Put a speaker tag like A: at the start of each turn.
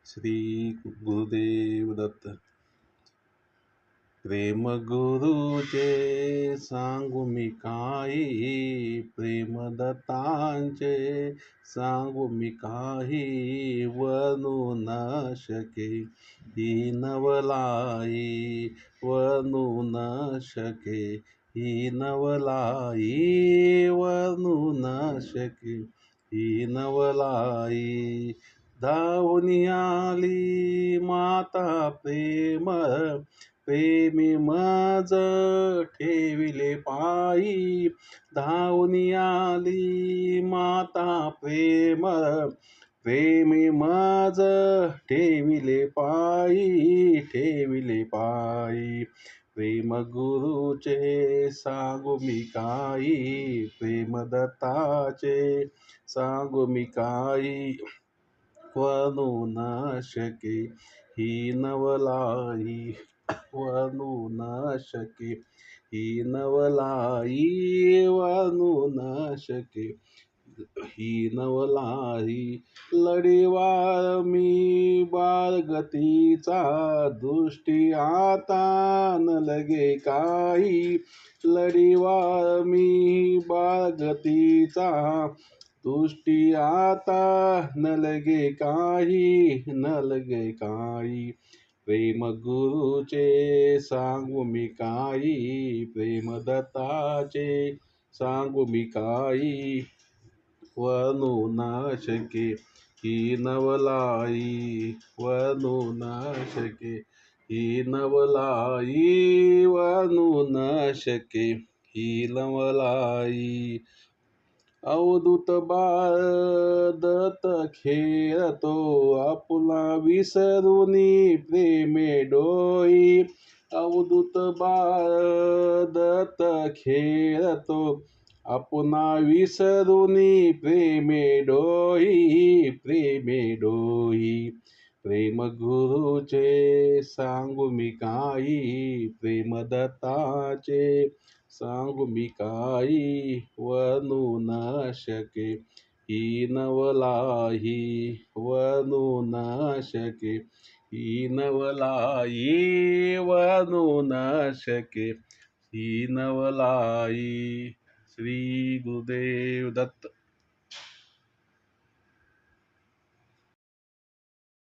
A: श्री गुरुदेव दत्त. प्रेम गुरुचे सांगू मी काही, प्रेम दत्तांचे सांगू मी काही, वनु न शके ही नवलाई, वनु न शके ही नवलाई, वनु न शके ही नवलाई. धावून आली माता प्रेम, प्रेमी मज ठेविले पायी. धावून आली माता प्रेम, प्रेमी मज ठेविले पायी, ठेविले पायी. प्रेम गुरुचे सांगू मी काही, प्रेम दत्ताचे सांगू मी काही, वनु न शके ही नवलाई, वनु न शके ही नवलाई, वनु न शके ही नवलाई. लढीवाळ मी बाळगतीचा, दृष्टी आता न लगे काही. लढीवाळ मी बाळगतीचा, दृष्टी आता न लगे काही, न लगे काही. प्रेम गुरुचे सांगू मी काही, प्रेम दत्ताचे सांगू मी काही, वनु न शके ही नवलाई, वनु न शके ही नवलाई, वनु न शके ही नवलाई. अवधूत बाळ दत्त खेळतो, आपुला विसरुनी प्रेमे डोई. अवधूत बाळ दत्त खेळतो, आपुना विसरुनी प्रेमे डोई, प्रेमे डोई. प्रेम गुरुचे सांगू मी काही, प्रेम दत्ताचे सांगू मी काही, वनु न शके ही नवलाई, वनु न शके ही नवलाई, वनु न शके ही नवलाई. श्री गुरुदेव दत्त.